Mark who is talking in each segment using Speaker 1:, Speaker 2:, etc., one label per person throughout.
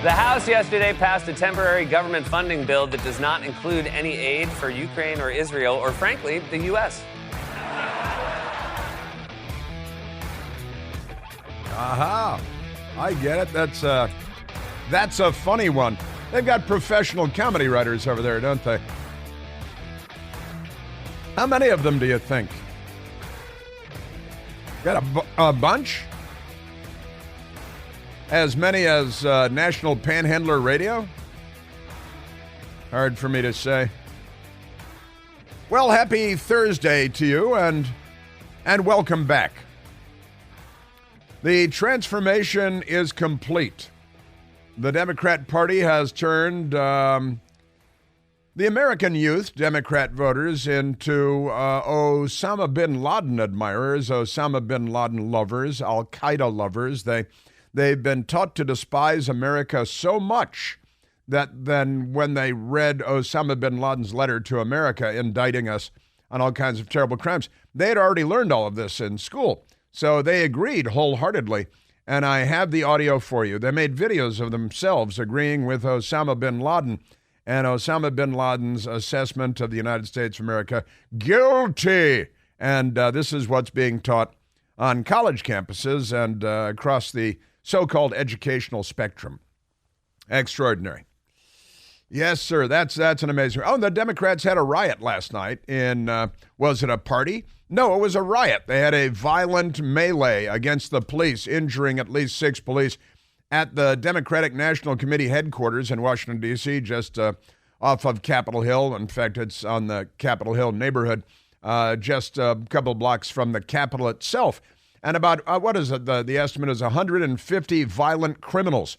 Speaker 1: The House yesterday passed a temporary government funding bill that does not include any aid for Ukraine or Israel or, frankly, the U.S.
Speaker 2: Aha. I get it. That's a funny one. They've got professional comedy writers over there, don't they? How many of them do you think? Got a bunch? As many as National Panhandler Radio? Hard for me to say. Well, happy Thursday to you, and welcome back. The transformation is complete. The Democrat Party has turned the American youth, Democrat voters, into Osama bin Laden admirers, Osama bin Laden lovers, Al-Qaeda lovers. They've been taught to despise America so much that then when they read Osama bin Laden's letter to America indicting us on all kinds of terrible crimes, they had already learned all of this in school. So they agreed wholeheartedly, and I have the audio for you. They made videos of themselves agreeing with Osama bin Laden and Osama bin Laden's assessment of the United States of America. Guilty! And this is what's being taught on college campuses and across the so-called educational spectrum. Extraordinary. Yes, sir, that's an amazing... Oh, the Democrats had a riot last night in, was it a party? No, it was a riot. They had a violent melee against the police, injuring at least 6 police at the Democratic National Committee headquarters in Washington, D.C., just off of Capitol Hill. In fact, it's on the Capitol Hill neighborhood, just a couple blocks from the Capitol itself. And about, what is it? The estimate is 150 violent criminals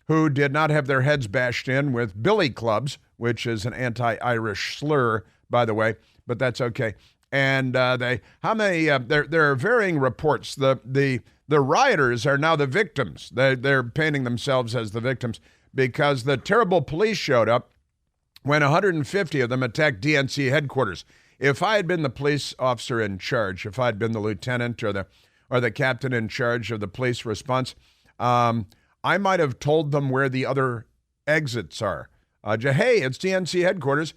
Speaker 2: who did not have their heads bashed in with billy clubs, which is an anti-Irish slur, by the way, but that's okay. And there are varying reports. The rioters are now the victims. They're painting themselves as the victims because the terrible police showed up when 150 of them attacked DNC headquarters. If I had been the police officer in charge, if I had been the lieutenant or the captain in charge of the police response, I might have told them where the other exits are. Hey, it's DNC headquarters.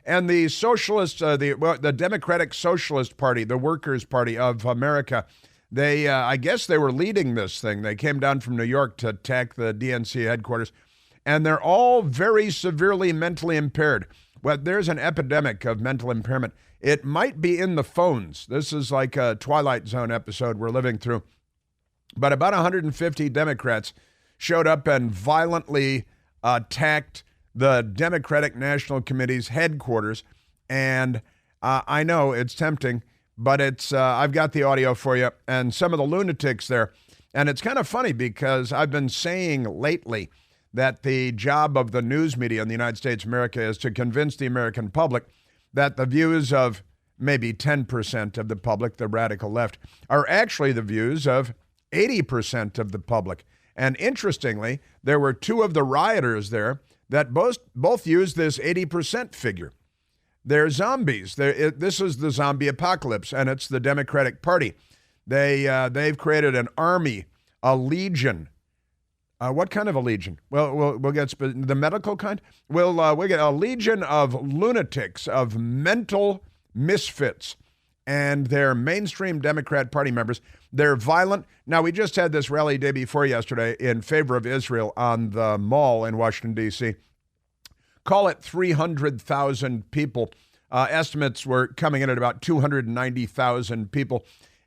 Speaker 2: And the socialist, the Democratic Socialist Party, the Workers' Party of America, I guess they were leading this thing. They came down from New York to attack the DNC headquarters, and they're all very severely mentally impaired. Well, there's an epidemic of mental impairment. It might be in the phones. This is like a Twilight Zone episode we're living through. But about 150 Democrats showed up and violently attacked the Democratic National Committee's headquarters. And I know it's tempting, but I've got the audio for you and some of the lunatics there. And it's kind of funny because I've been saying lately that the job of the news media in the United States of America is to convince the American public that the views of maybe 10% of the public, the radical left, are actually the views of 80% of the public. And interestingly, there were 2 of the rioters there that both use this 80% figure. They're zombies. This is the zombie apocalypse, and it's the Democratic Party. They've created an army, a legion. What kind of a legion? Well, we'll get the medical kind. We'll get a legion of lunatics, of mental misfits, and they're mainstream Democrat Party members. They're violent. Now, we just had this rally day before yesterday in favor of Israel on the Mall in Washington, D.C. Call it 300,000 people. Estimates were coming in at about 290,000 people,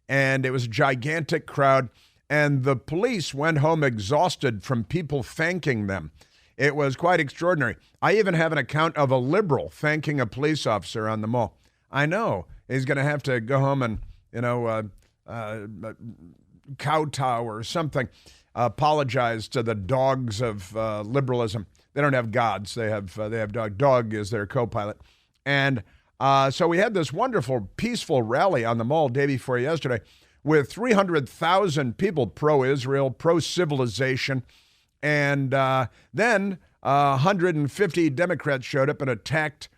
Speaker 2: and it was a gigantic crowd. And the police went home exhausted from people thanking them. It was quite extraordinary. I even have an account of a liberal thanking a police officer on the Mall. I know he's going to have to go home and, kowtow or something, apologize to the dogs of liberalism. They don't have gods. They have dog. Dog is their co-pilot. And so we had this wonderful, peaceful rally on the Mall day before yesterday with 300,000 people pro-Israel, pro-civilization. And then 150 Democrats showed up and attacked,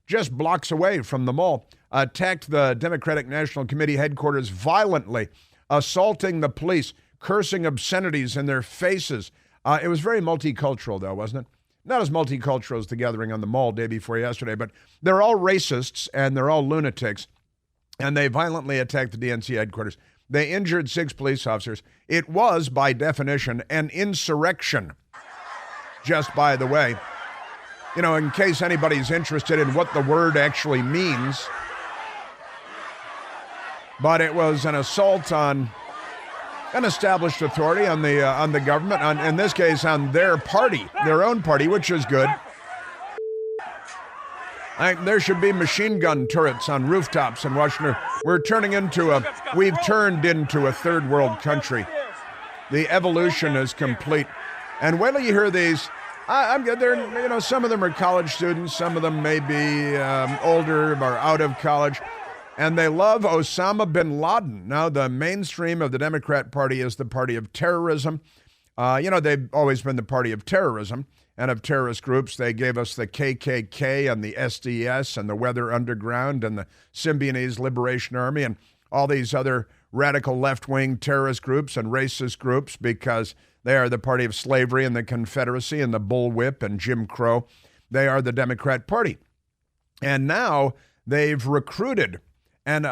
Speaker 2: just blocks away from the Mall, attacked the Democratic National Committee headquarters violently, assaulting the police, cursing obscenities in their faces, It was very multicultural, though, wasn't it? Not as multicultural as the gathering on the mall day before yesterday, but they're all racists and they're all lunatics, and they violently attacked the DNC headquarters. They injured 6 police officers. It was, by definition, an insurrection, just by the way. You know, in case anybody's interested in what the word actually means, but it was an assault on an established authority, on the government, in this case on their party, their own party, which is good. There should be machine gun turrets on rooftops in Washington. We've turned into a third world country. The evolution is complete. And wait till you hear these. Some of them are college students, some of them may be older or out of college. And they love Osama bin Laden. Now, the mainstream of the Democrat Party is the party of terrorism. They've always been the party of terrorism and of terrorist groups. They gave us the KKK and the SDS and the Weather Underground and the Symbionese Liberation Army and all these other radical left-wing terrorist groups and racist groups because they are the party of slavery and the Confederacy and the bullwhip and Jim Crow. They are the Democrat Party. And now they've recruited. And,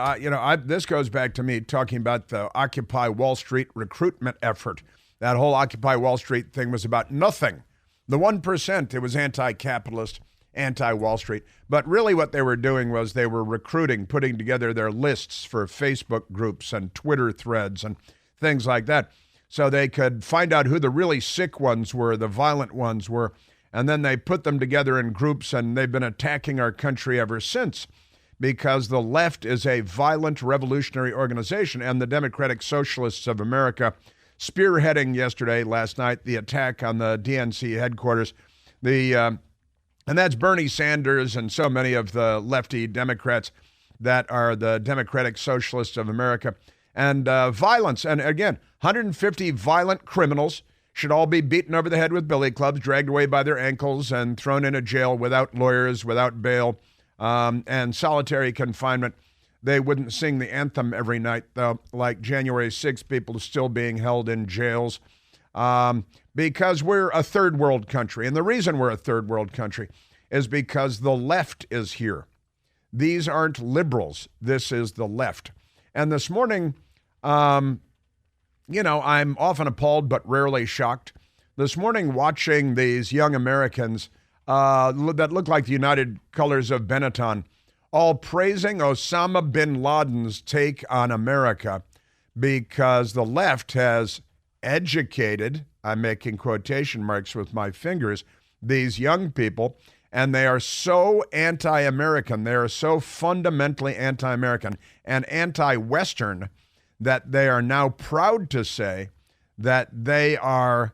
Speaker 2: this goes back to me talking about the Occupy Wall Street recruitment effort. That whole Occupy Wall Street thing was about nothing. The 1%, it was anti-capitalist, anti-Wall Street. But really what they were doing was they were recruiting, putting together their lists for Facebook groups and Twitter threads and things like that. So they could find out who the really sick ones were, the violent ones were. And then they put them together in groups, and they've been attacking our country ever since. Because the left is a violent revolutionary organization, and the Democratic Socialists of America spearheading last night, the attack on the DNC headquarters. And that's Bernie Sanders and so many of the lefty Democrats that are the Democratic Socialists of America. And violence, and again, 150 violent criminals should all be beaten over the head with billy clubs, dragged away by their ankles, and thrown into jail without lawyers, without bail. And solitary confinement. They wouldn't sing the anthem every night, though, like January 6th, people still being held in jails because we're a third world country. And the reason we're a third world country is because the left is here. These aren't liberals. This is the left. And this morning, I'm often appalled but rarely shocked. This morning, watching these young Americans that look like the United Colors of Benetton, all praising Osama bin Laden's take on America because the left has educated, I'm making quotation marks with my fingers, these young people, and they are so anti-American, they are so fundamentally anti-American and anti-Western that they are now proud to say that they are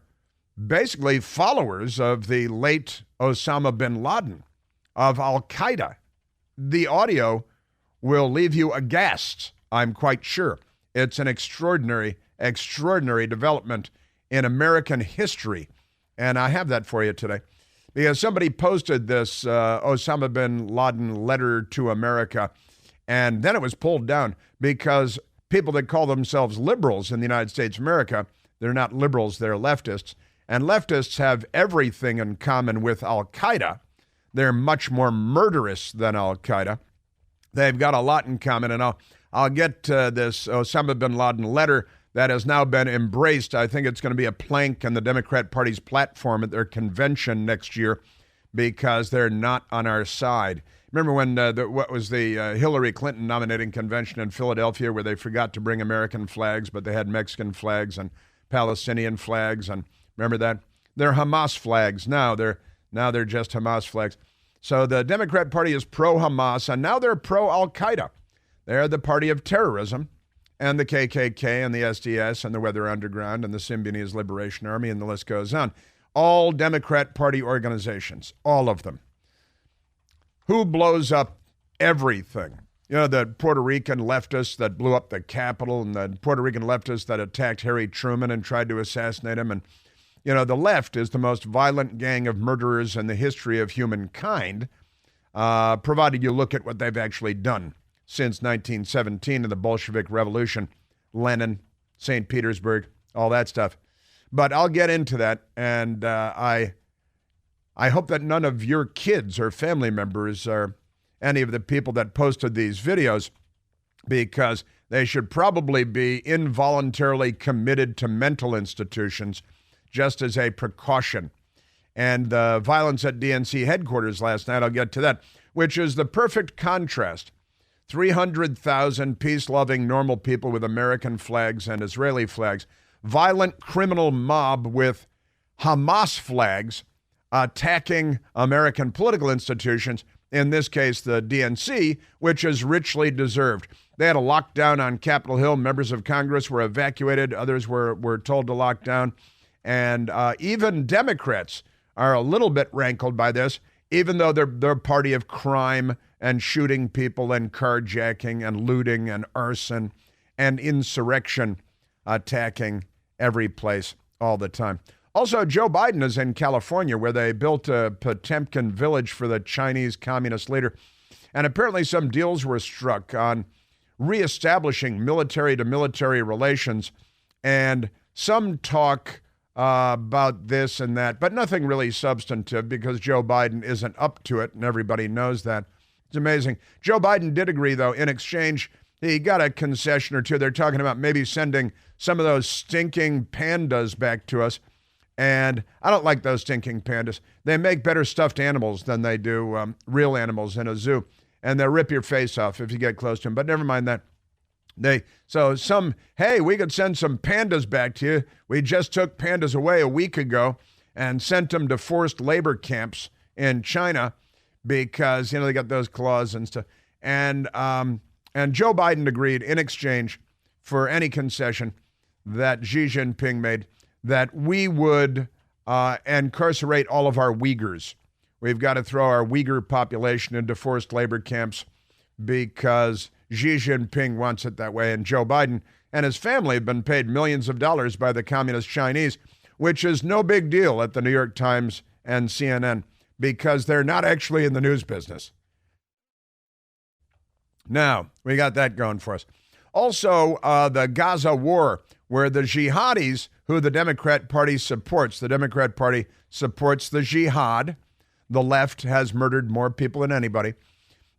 Speaker 2: basically followers of the late Osama bin Laden, of Al-Qaeda. The audio will leave you aghast, I'm quite sure. It's an extraordinary, extraordinary development in American history. And I have that for you today. Because somebody posted this Osama bin Laden letter to America, and then it was pulled down because people that call themselves liberals in the United States of America, they're not liberals, they're leftists. And leftists have everything in common with Al-Qaeda. They're much more murderous than Al-Qaeda. They've got a lot in common, and I'll get to this Osama bin Laden letter that has now been embraced. I think it's going to be a plank in the Democrat Party's platform at their convention next year because they're not on our side. Remember when the Hillary Clinton nominating convention in Philadelphia where they forgot to bring American flags, but they had Mexican flags and Palestinian flags, and remember that? They're Hamas flags now. They're just Hamas flags. So the Democrat Party is pro-Hamas, and now they're pro-Al-Qaeda. They're the party of terrorism, and the KKK and the SDS and the Weather Underground and the Symbionese Liberation Army, and the list goes on. All Democrat Party organizations, all of them. Who blows up everything? You know, the Puerto Rican leftists that blew up the Capitol, and the Puerto Rican leftists that attacked Harry Truman and tried to assassinate him. And, you know, the left is the most violent gang of murderers in the history of humankind, provided you look at what they've actually done since 1917 and the Bolshevik Revolution, Lenin, St. Petersburg, all that stuff. But I'll get into that, and I hope that none of your kids or family members or any of the people that posted these videos, because they should probably be involuntarily committed to mental institutions just as a precaution. And the violence at DNC headquarters last night, I'll get to that, which is the perfect contrast. 300,000 peace-loving, normal people with American flags and Israeli flags. Violent criminal mob with Hamas flags attacking American political institutions, in this case the DNC, which is richly deserved. They had a lockdown on Capitol Hill. Members of Congress were evacuated. Others were told to lock down. And even Democrats are a little bit rankled by this, even though they're a party of crime and shooting people and carjacking and looting and arson and insurrection, attacking every place all the time. Also, Joe Biden is in California, where they built a Potemkin village for the Chinese communist leader. And apparently some deals were struck on reestablishing military-to-military relations, and some talk about this and that, but nothing really substantive because Joe Biden isn't up to it, and everybody knows that. It's amazing. Joe Biden did agree, though, in exchange, he got a concession or two. They're talking about maybe sending some of those stinking pandas back to us. And I don't like those stinking pandas. They make better stuffed animals than they do real animals in a zoo. And they'll rip your face off if you get close to them. But never mind that. Hey, we could send some pandas back to you. We just took pandas away a week ago and sent them to forced labor camps in China because, they got those claws and stuff. And Joe Biden agreed in exchange for any concession that Xi Jinping made that we would incarcerate all of our Uyghurs. We've got to throw our Uyghur population into forced labor camps because Xi Jinping wants it that way. And Joe Biden and his family have been paid millions of dollars by the communist Chinese, which is no big deal at the New York Times and CNN because they're not actually in the news business. Now, we got that going for us. Also, the Gaza war, where the jihadis, who the Democrat Party supports, the Democrat Party supports the jihad. The left has murdered more people than anybody.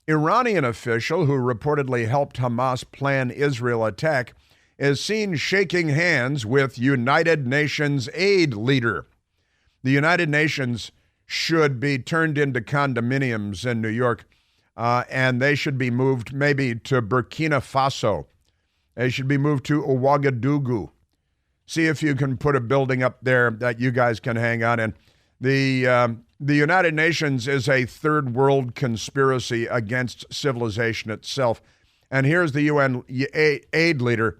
Speaker 2: Iranian official who reportedly helped Hamas plan Israel attack is seen shaking hands with United Nations aid leader. The United Nations should be turned into condominiums in New York, and they should be moved maybe to Burkina Faso. They should be moved to Ouagadougou. See if you can put a building up there that you guys can hang out in. The United Nations is a third world conspiracy against civilization itself. And here's the UN aid leader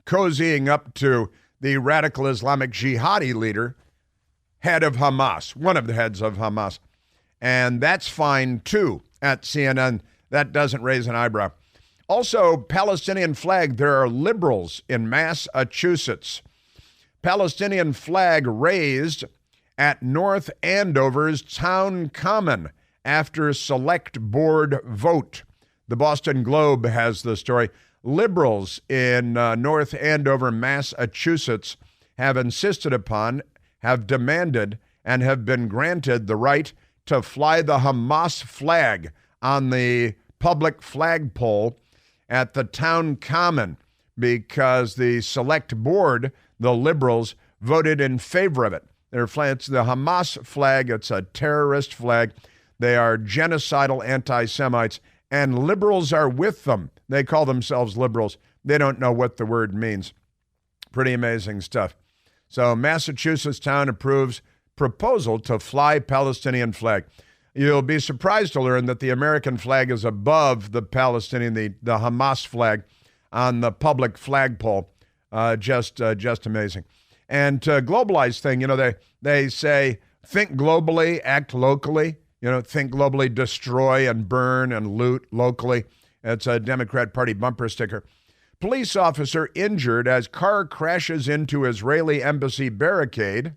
Speaker 2: cozying up to the radical Islamic jihadi leader, head of Hamas, one of the heads of Hamas. And that's fine, too, at CNN. That doesn't raise an eyebrow. Also, Palestinian flag. There are liberals in Massachusetts. Palestinian flag raised at North Andover's Town Common after select board vote. The Boston Globe has the story. Liberals in North Andover, Massachusetts have insisted upon, have demanded, and have been granted the right to fly the Hamas flag on the public flagpole at the Town Common because the select board, the liberals, voted in favor of it. It's the Hamas flag. It's a terrorist flag. They are genocidal anti-Semites, and liberals are with them. They call themselves liberals. They don't know what the word means. Pretty amazing stuff. So Massachusetts town approves proposal to fly Palestinian flag. You'll be surprised to learn that the American flag is above the Palestinian, the Hamas flag on the public flagpole. Just amazing. And to globalize thing, they say, think globally, act locally. Think globally, destroy and burn and loot locally. It's a Democrat Party bumper sticker. Police officer injured as car crashes into Israeli embassy barricade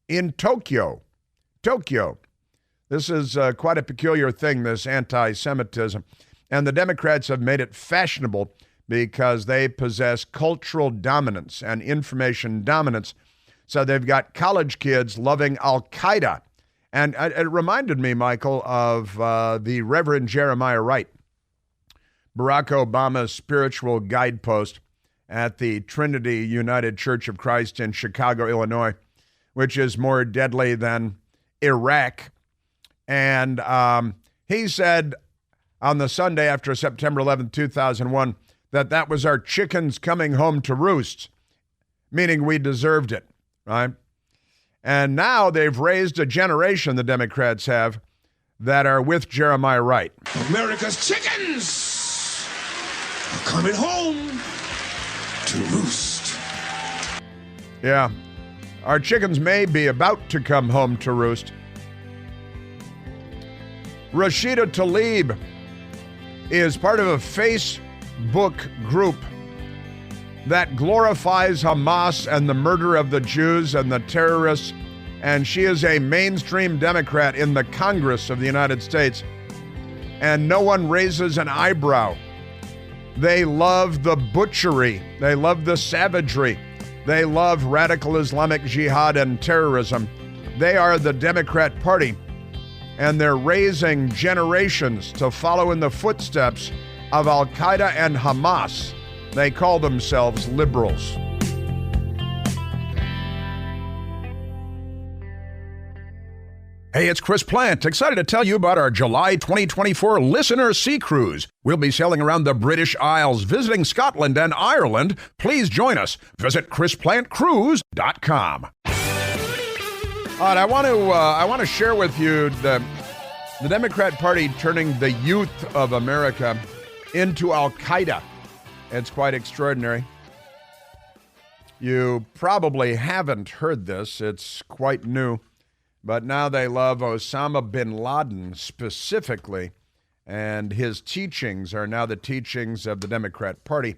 Speaker 2: in Tokyo. This is quite a peculiar thing, this anti-Semitism. And the Democrats have made it fashionable because they possess cultural dominance and information dominance So they've got college kids loving Al-Qaeda. And it reminded me, Michael, of the Reverend Jeremiah Wright, Barack Obama's spiritual guidepost at the Trinity United Church of Christ in Chicago, Illinois, which is more deadly than Iraq. And he said on the Sunday after September 11th, 2001, that was our chickens coming home to roost, meaning we deserved it, right? And now they've raised a generation, the Democrats have, that are with Jeremiah Wright.
Speaker 3: America's chickens are coming home to roost.
Speaker 2: Yeah, our chickens may be about to come home to roost. Rashida Tlaib is part of a Facebook group that glorifies Hamas and the murder of the Jews and the terrorists, and she is a mainstream Democrat in the Congress of the United States, and no one raises an eyebrow. They love the butchery. They love the savagery. They love radical Islamic jihad and terrorism. They are the Democrat Party, and they're raising generations to follow in the footsteps of Al-Qaeda and Hamas. They call themselves liberals. Hey, it's Chris Plant, excited to tell you about our July 2024 Listener Sea Cruise. We'll be sailing around the British Isles, visiting Scotland and Ireland. Please join us. Visit ChrisPlantCruise.com. All right, I want to share with you the Democrat Party turning the youth of America into Al-Qaeda. It's quite extraordinary. You probably haven't heard this. It's quite new. But now they love Osama bin Laden specifically, and his teachings are now the teachings of the Democrat Party.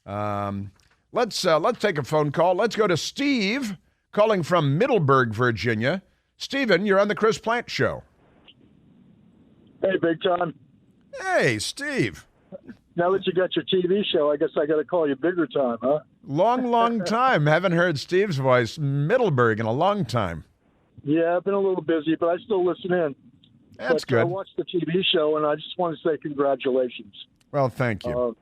Speaker 2: Let's take a phone call. Let's go to Steve, calling from Middleburg, Virginia. Stephen, you're on the Chris Plant Show.
Speaker 4: Hey, Big Time.
Speaker 2: Hey, Steve.
Speaker 4: Now that you got your TV show, I guess I got to call you Bigger Time, huh?
Speaker 2: Long time. Haven't heard Steve's voice, Middleburg, in a long time.
Speaker 4: Yeah, I've been a little busy, but I still listen in.
Speaker 2: That's good.
Speaker 4: I watched the TV show, and I just want to say congratulations.
Speaker 2: Well, thank you.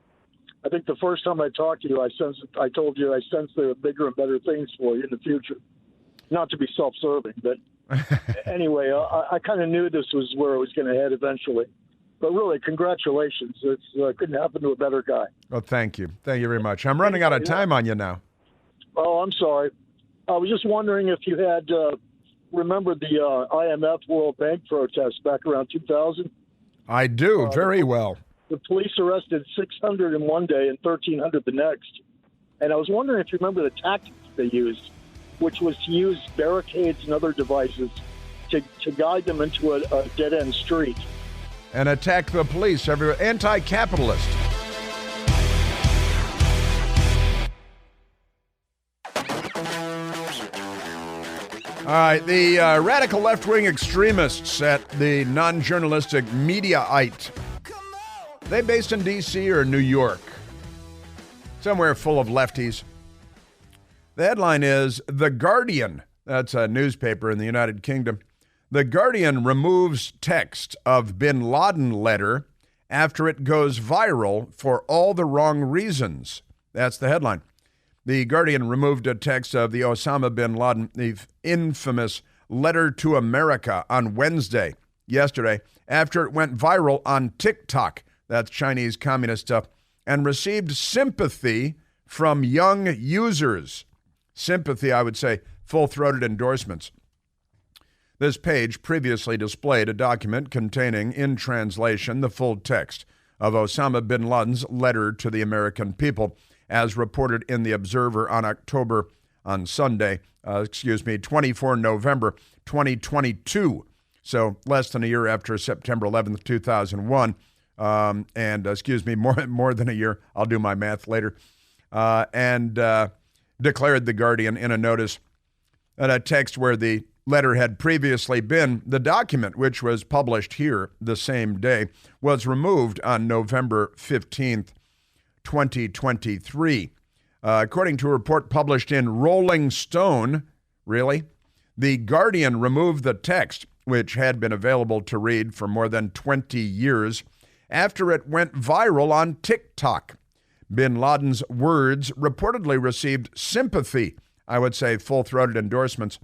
Speaker 4: I think the first time I talked to you, I told you I sensed there were bigger and better things for you in the future. Not to be self-serving, but anyway, I kind of knew this was where it was going to head eventually. But really, congratulations. It couldn't happen to a better guy.
Speaker 2: Well, thank you. Thank you very much. I'm running out of time on you now.
Speaker 4: Oh, I'm sorry. I was just wondering if you had remembered the IMF World Bank protest back around 2000.
Speaker 2: I do, very well.
Speaker 4: The police arrested 600 in one day and 1,300 the next. And I was wondering if you remember the tactics they used, which was to use barricades and other devices to guide them into a dead-end street.
Speaker 2: And attack the police everywhere. Anti-capitalist. All right, the radical left-wing extremists at the non-journalistic Mediaite. They based in D.C. or New York? Somewhere full of lefties. The headline is, The Guardian, that's a newspaper in the United Kingdom, The Guardian removes text of bin Laden letter after it goes viral for all the wrong reasons. That's the headline. The Guardian removed a text of the Osama bin Laden, the infamous letter to America on Wednesday, yesterday, after it went viral on Tik Tok, that's Chinese communist stuff, and received sympathy from young users. Sympathy, I would say, full-throated endorsements. This page previously displayed a document containing, in translation, the full text of Osama bin Laden's letter to the American people, as reported in The Observer on Sunday, 24 November 2022. So less than a year after September 11th, 2001. More than a year. I'll do my math later. Declared The Guardian in a notice that a text where the letter had previously been, the document, which was published here the same day, was removed on November 15th, 2023. According to a report published in Rolling Stone, really, The Guardian removed the text, which had been available to read for more than 20 years, after it went viral on Tik Tok. Bin Laden's words reportedly received sympathy, I would say full-throated endorsements,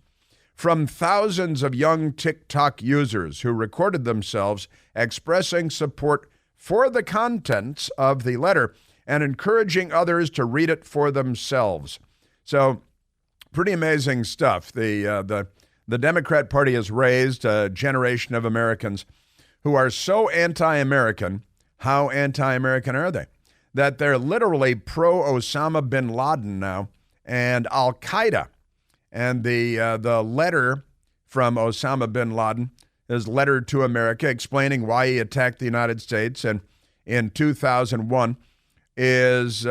Speaker 2: from thousands of young TikTok users who recorded themselves expressing support for the contents of the letter and encouraging others to read it for themselves. So, pretty amazing stuff. The Democrat Party has raised a generation of Americans who are so anti-American. How anti-American are they? That they're literally pro-Osama bin Laden now and Al-Qaeda. And the letter from Osama bin Laden, his letter to America explaining why he attacked the United States and in 2001, is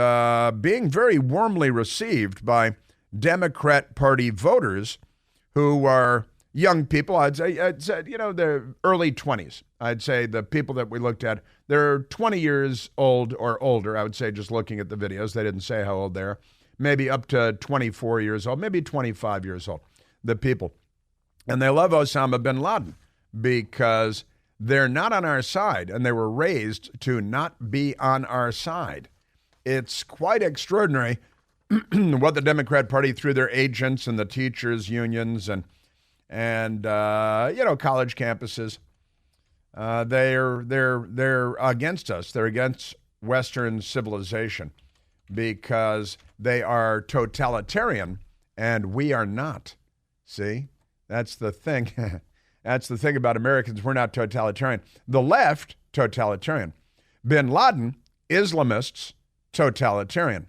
Speaker 2: being very warmly received by Democrat Party voters who are young people. I'd say they're early 20s. I'd say the people that we looked at, they're 20 years old or older, I would say, just looking at the videos. They didn't say how old they are. Maybe up to 24 years old, maybe 25 years old, the people. And they love Osama bin Laden because they're not on our side, and they were raised to not be on our side. It's quite extraordinary what the Democrat Party, through their agents and the teachers' unions and college campuses, they're against us. They're against Western civilization because they are totalitarian and we are not. See, that's the thing. That's the thing about Americans. We're not totalitarian. The left, totalitarian. Bin Laden, Islamists, totalitarian.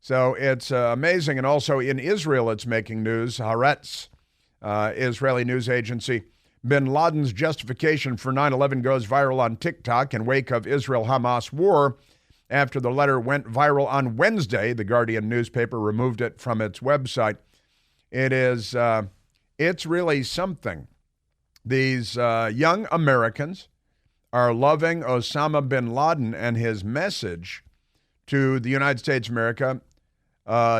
Speaker 2: So it's amazing. And also in Israel, it's making news. Haaretz, Israeli news agency. Bin Laden's justification for 9/11 goes viral on TikTok in wake of Israel-Hamas war. After the letter went viral on Wednesday, the Guardian newspaper removed it from its website. It's really something. These young Americans are loving Osama bin Laden and his message to the United States of America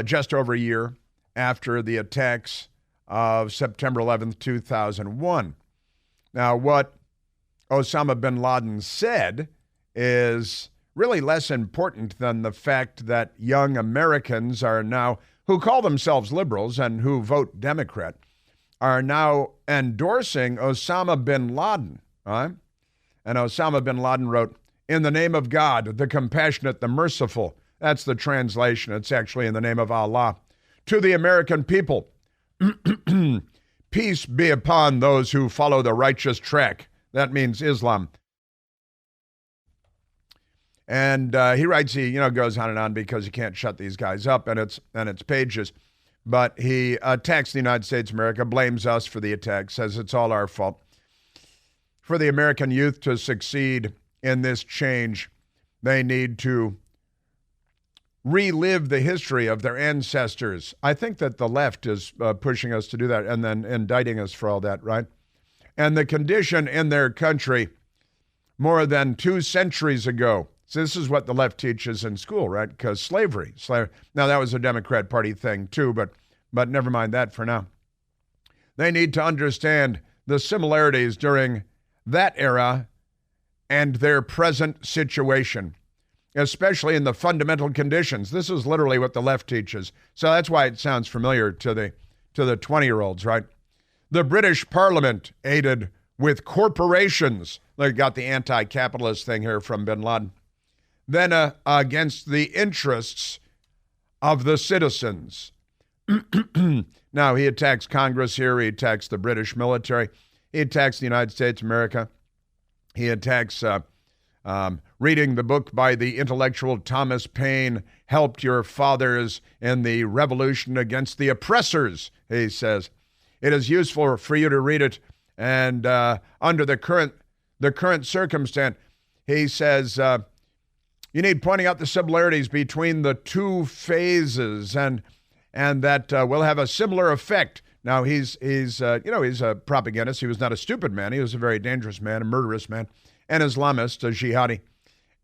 Speaker 2: just over a year after the attacks of September 11th, 2001. Now, what Osama bin Laden said is really less important than the fact that young Americans are now, who call themselves liberals and who vote Democrat, are now endorsing Osama bin Laden. Right? And Osama bin Laden wrote, "In the name of God, the compassionate, the merciful." That's the translation. It's actually in the name of Allah. "To the American people, peace be upon those who follow the righteous track." That means Islam. And he writes, he goes on and on because you can't shut these guys up, and it's pages. But he attacks the United States of America, blames us for the attack, says it's all our fault. For the American youth to succeed in this change, they need to relive the history of their ancestors. I think that the left is pushing us to do that and then indicting us for all that, right? And the condition in their country more than 2 centuries ago. So this is what the left teaches in school, right? Because slavery. Now, that was a Democrat Party thing too, but never mind that for now. They need to understand the similarities during that era and their present situation, especially in the fundamental conditions. This is literally what the left teaches. So that's why it sounds familiar to the 20-year-olds, right? The British Parliament aided with corporations. They got the anti-capitalist thing here from bin Laden. Then against the interests of the citizens. Now, he attacks Congress here. He attacks the British military. He attacks the United States of America. He attacks reading the book by the intellectual Thomas Paine, Helped Your Fathers in the Revolution Against the Oppressors, he says. It is useful for you to read it, and under the current circumstance, he says, you need pointing out the similarities between the two phases, and that will have a similar effect. Now, he's a propagandist. He was not a stupid man. He was a very dangerous man, a murderous man, an Islamist, a jihadi.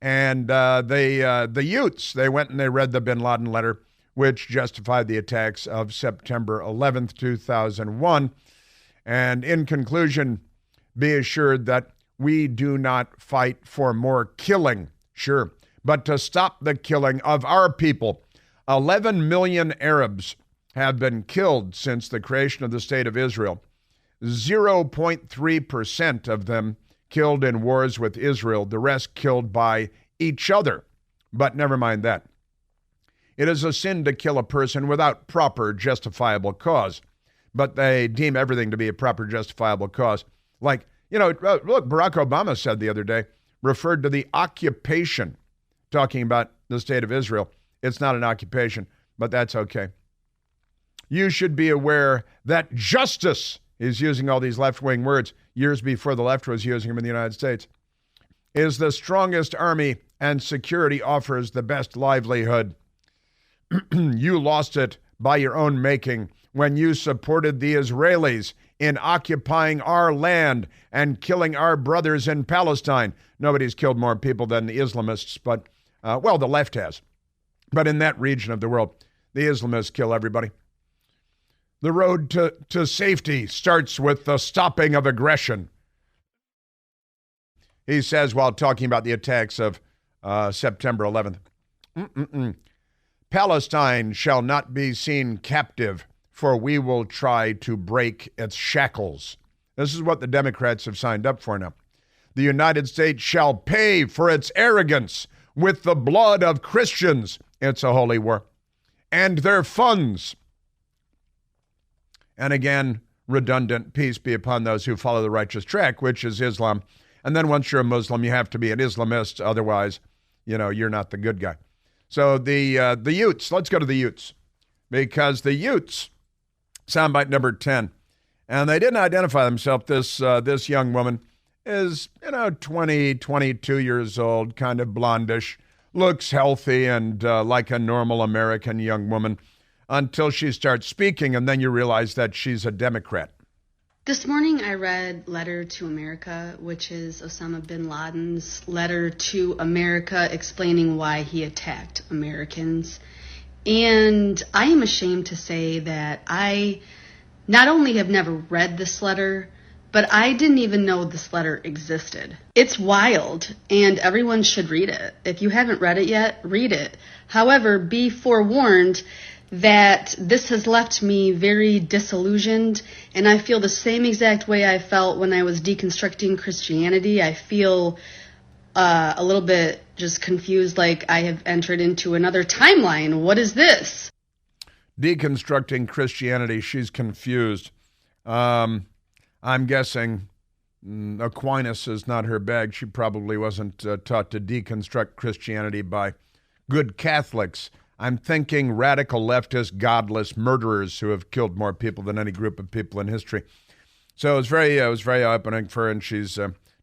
Speaker 2: And the youths, they went and they read the bin Laden letter, which justified the attacks of September 11th, 2001. And in conclusion, be assured that we do not fight for more killing, sure, but to stop the killing of our people. 11 million Arabs have been killed since the creation of the State of Israel. 0.3% of them killed in wars with Israel, the rest killed by each other. But never mind that. It is a sin to kill a person without proper justifiable cause. But they deem everything to be a proper justifiable cause. Like, look, Barack Obama said the other day, referred to the occupation, talking about the State of Israel. It's not an occupation, but that's okay. You should be aware that justice, is using all these left-wing words years before the left was using them in the United States, is the strongest army and security offers the best livelihood. You lost it by your own making when you supported the Israelis in occupying our land and killing our brothers in Palestine. Nobody's killed more people than the Islamists, but, the left has. But in that region of the world, the Islamists kill everybody. The road to safety starts with the stopping of aggression. He says while talking about the attacks of September 11th, Palestine shall not be seen captive, for we will try to break its shackles. This is what the Democrats have signed up for now. The United States shall pay for its arrogance with the blood of Christians. It's a holy war. And their funds. And again, redundant, peace be upon those who follow the righteous track, which is Islam. And then once you're a Muslim, you have to be an Islamist. Otherwise, you're not the good guy. So the Utes, let's go to the Utes. Because the Utes, soundbite number 10, and they didn't identify themselves. This young woman is, 20, 22 years old, kind of blondish, looks healthy and like a normal American young woman, until she starts speaking, and then you realize that she's a Democrat.
Speaker 5: This morning I read Letter to America, which is Osama bin Laden's letter to America explaining why he attacked Americans. And I am ashamed to say that I not only have never read this letter, but I didn't even know this letter existed. It's wild, and everyone should read it. If you haven't read it yet, read it. However, be forewarned that this has left me very disillusioned, and I feel the same exact way I felt when I was deconstructing Christianity. I feel a little bit just confused, like I have entered into another timeline. What is this?
Speaker 2: Deconstructing Christianity, she's confused. I'm guessing Aquinas is not her bag. She probably wasn't taught to deconstruct Christianity by good Catholics. I'm thinking radical leftist, godless murderers who have killed more people than any group of people in history. So it was very eye-opening for her, and she's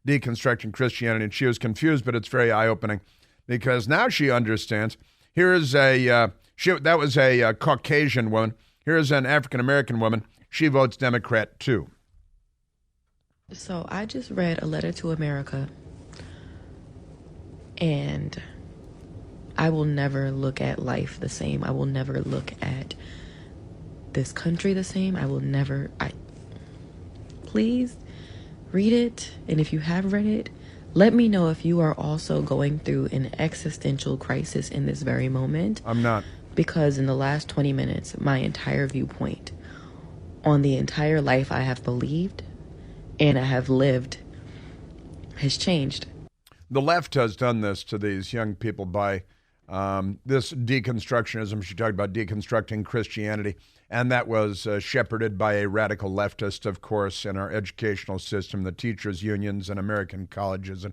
Speaker 2: deconstructing Christianity, and she was confused, but it's very eye-opening because now she understands. Here's that was a Caucasian woman. Here's an African-American woman. She votes Democrat, too.
Speaker 6: So I just read A Letter to America, and I will never look at life the same. I will never look at this country the same. Please read it. And if you have read it, let me know if you are also going through an existential crisis in this very moment.
Speaker 2: I'm not.
Speaker 6: Because in the last 20 minutes, my entire viewpoint on the entire life I have believed and I have lived has changed.
Speaker 2: The left has done this to these young people by this deconstructionism. She talked about deconstructing Christianity, and that was shepherded by a radical leftist, of course, in our educational system, the teachers' unions and American colleges.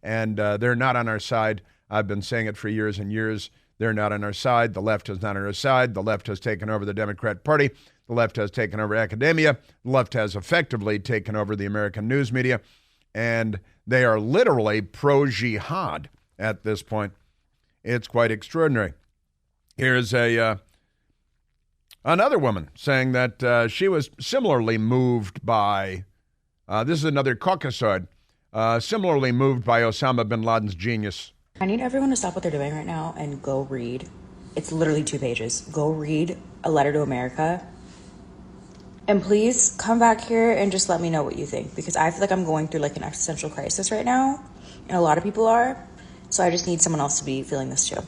Speaker 2: And they're not on our side. I've been saying it for years and years. They're not on our side. The left is not on our side. The left has taken over the Democrat Party. The left has taken over academia. The left has effectively taken over the American news media. And they are literally pro-jihad at this point. It's quite extraordinary. Here's another woman saying that she was similarly moved by, this is another Caucasoid, similarly moved by Osama bin Laden's genius.
Speaker 7: I need everyone to stop what they're doing right now and go read.
Speaker 6: It's literally 2 pages. Go read A Letter to America. And please come back here and just let me know what you think, because I feel like I'm going through like an existential crisis right now, and a lot of people are. So I just need someone else to be feeling this too.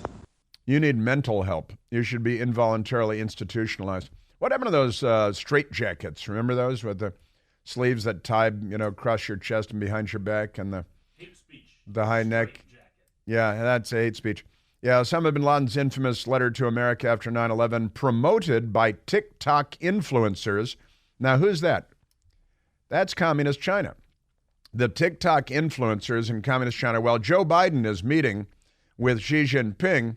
Speaker 2: You need mental help. You should be involuntarily institutionalized. What happened to those straitjackets? Remember those with the sleeves that tied, across your chest and behind your back, and the high neck? Yeah, that's hate speech. Yeah, Osama bin Laden's infamous letter to America after 9/11, promoted by Tik Tok influencers. Now, who's that? That's Communist China. The Tik Tok influencers in Communist China. Well, Joe Biden is meeting with Xi Jinping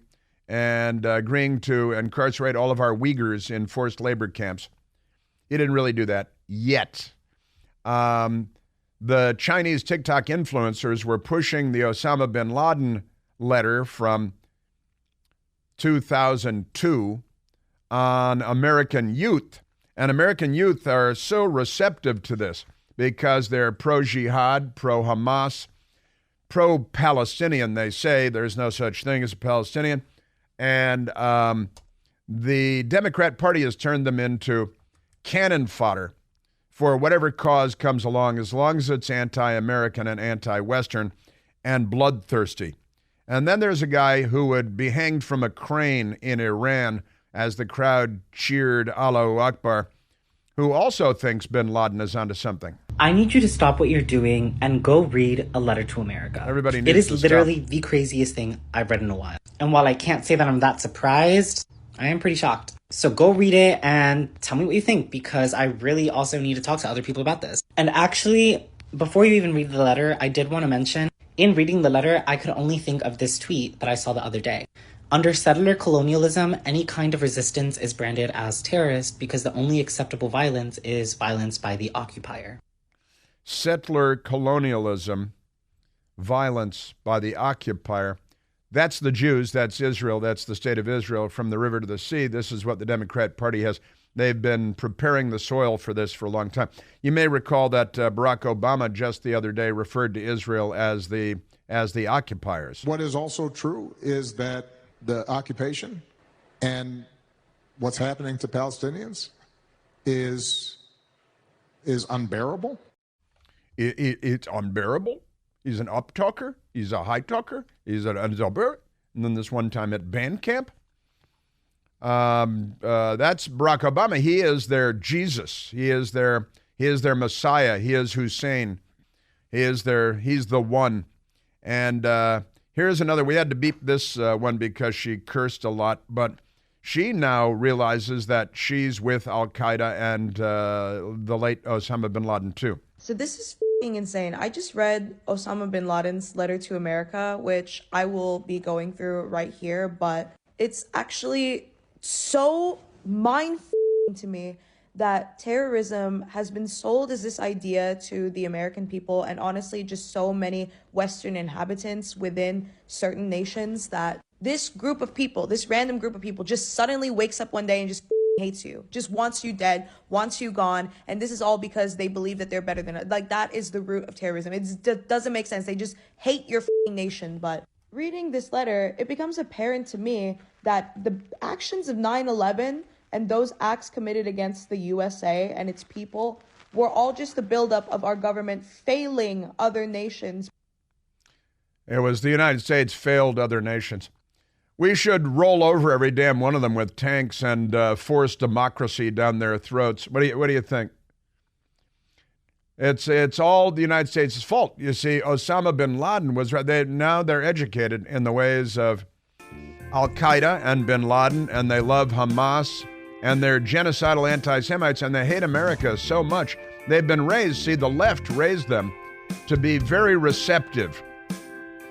Speaker 2: and agreeing to incarcerate all of our Uyghurs in forced labor camps. He didn't really do that yet. The Chinese Tik Tok influencers were pushing the Osama bin Laden letter from 2002 on American youth. And American youth are so receptive to this because they're pro-jihad, pro-Hamas, pro-Palestinian. They say there's no such thing as a Palestinian. And the Democrat Party has turned them into cannon fodder for whatever cause comes along, as long as it's anti-American and anti-Western and bloodthirsty. And then there's a guy who would be hanged from a crane in Iran as the crowd cheered Allahu Akbar, who also thinks bin Laden is onto something.
Speaker 7: I need you to stop what you're doing and go read A Letter to America.
Speaker 2: Everybody needs
Speaker 7: to
Speaker 2: stop.
Speaker 7: It is literally the craziest thing I've read in a while. And while I can't say that I'm that surprised, I am pretty shocked. So go read it and tell me what you think, because I really also need to talk to other people about this. And actually, before you even read the letter, I did want to mention, in reading the letter, I could only think of this tweet that I saw the other day. Under settler colonialism, any kind of resistance is branded as terrorist because the only acceptable violence is violence by the occupier.
Speaker 2: Settler colonialism, violence by the occupier. That's the Jews, that's Israel, that's the state of Israel from the river to the sea. This is what the Democrat Party has. They've been preparing the soil for this for a long time. You may recall that Barack Obama just the other day referred to Israel as the occupiers.
Speaker 8: What is also true is that the occupation and what's happening to Palestinians is unbearable.
Speaker 2: It's unbearable. He's an up-talker. He's a high-talker. He's an unbearable. And then this one time at band camp. That's Barack Obama. He is their Jesus. He is their Messiah. He is Hussein. He's the one. And here's another. We had to beep this one because she cursed a lot, but she now realizes that she's with Al-Qaeda and the late Osama bin Laden too.
Speaker 9: So this is f***ing insane. I just read Osama bin Laden's letter to America, which I will be going through right here, but it's actually so mind-f***ing to me that terrorism has been sold as this idea to the American people, and honestly just so many Western inhabitants within certain nations, that this group of people, this random group of people, just suddenly wakes up one day and just hates you, just wants you dead, wants you gone, and this is all because they believe that they're better than us. Like, that is the root of terrorism. It doesn't make sense. They just hate your nation. But reading this letter, it becomes apparent to me that the actions of 9/11 and those acts committed against the USA and its people were all just the buildup of our government failing other nations.
Speaker 2: It was the United States failed other nations. We should roll over every damn one of them with tanks and force democracy down their throats. What do you think? It's all the United States' fault. You see, Osama bin Laden was right. Now they're educated in the ways of Al-Qaeda and bin Laden, and they love Hamas, and they're genocidal anti-Semites, and they hate America so much. They've been raised, see, the left raised them to be very receptive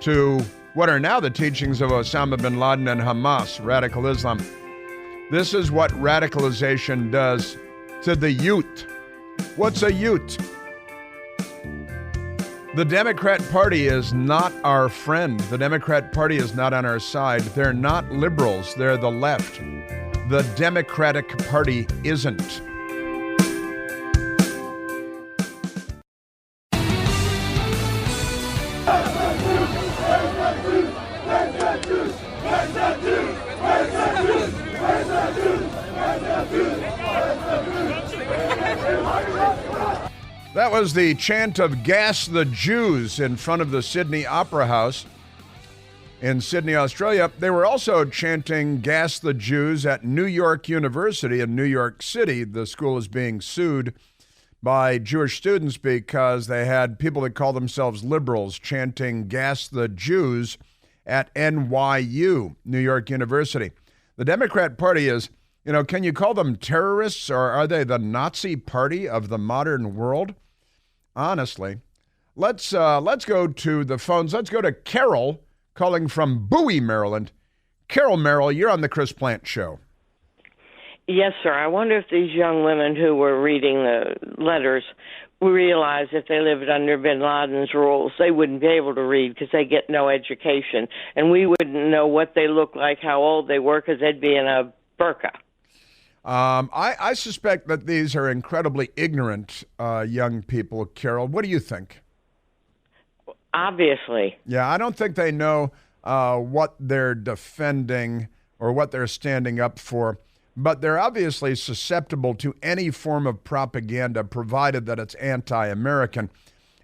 Speaker 2: to what are now the teachings of Osama bin Laden and Hamas, radical Islam. This is what radicalization does to the youth. What's a youth? The Democrat Party is not our friend. The Democrat Party is not on our side. They're not liberals. They're the left. The Democratic Party isn't. That was the chant of Gas the Jews in front of the Sydney Opera House in Sydney, Australia. They were also chanting Gas the Jews at New York University in New York City. The school is being sued by Jewish students because they had people that call themselves liberals chanting Gas the Jews at NYU, New York University. The Democrat Party is, can you call them terrorists, or are they the Nazi party of the modern world? Honestly. Let's go to the phones. Let's go to Carol calling from Bowie, Maryland. Carol Merrill, you're on the Chris Plant Show.
Speaker 10: Yes, sir. I wonder if these young women who were reading the letters realize if they lived under bin Laden's rules, they wouldn't be able to read because they get no education. And we wouldn't know what they look like, how old they were, because they'd be in a burqa.
Speaker 2: I suspect that these are incredibly ignorant young people, Carol. What do you think?
Speaker 10: Obviously.
Speaker 2: Yeah, I don't think they know what they're defending or what they're standing up for, but they're obviously susceptible to any form of propaganda, provided that it's anti-American.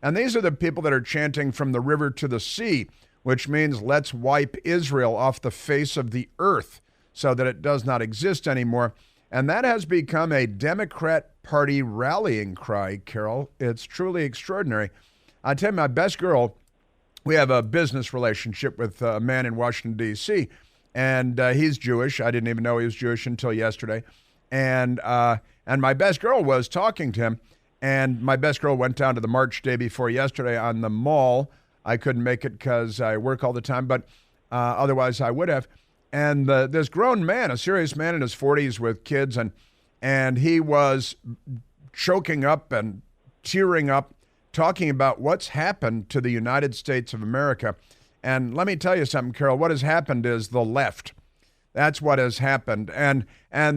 Speaker 2: And these are the people that are chanting from the river to the sea, which means let's wipe Israel off the face of the earth so that it does not exist anymore. And that has become a Democrat Party rallying cry, Carol. It's truly extraordinary. I tell you, my best girl, we have a business relationship with a man in Washington, D.C., and he's Jewish. I didn't even know he was Jewish until yesterday. And my best girl was talking to him, and my best girl went down to the march day before yesterday on the mall. I couldn't make it because I work all the time, but otherwise I would have. And this grown man, a serious man in his 40s with kids, and he was choking up and tearing up, talking about what's happened to the United States of America. And let me tell you something, Carol, what has happened is the left. That's what has happened. And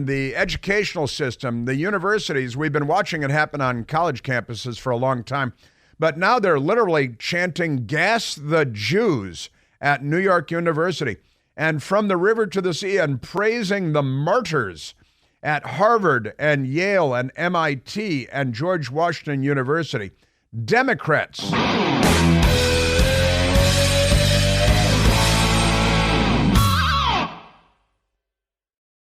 Speaker 2: the educational system, the universities, we've been watching it happen on college campuses for a long time, but now they're literally chanting Gas the Jews at New York University, and from the river to the sea, and praising the martyrs at Harvard and Yale and MIT and George Washington University. Democrats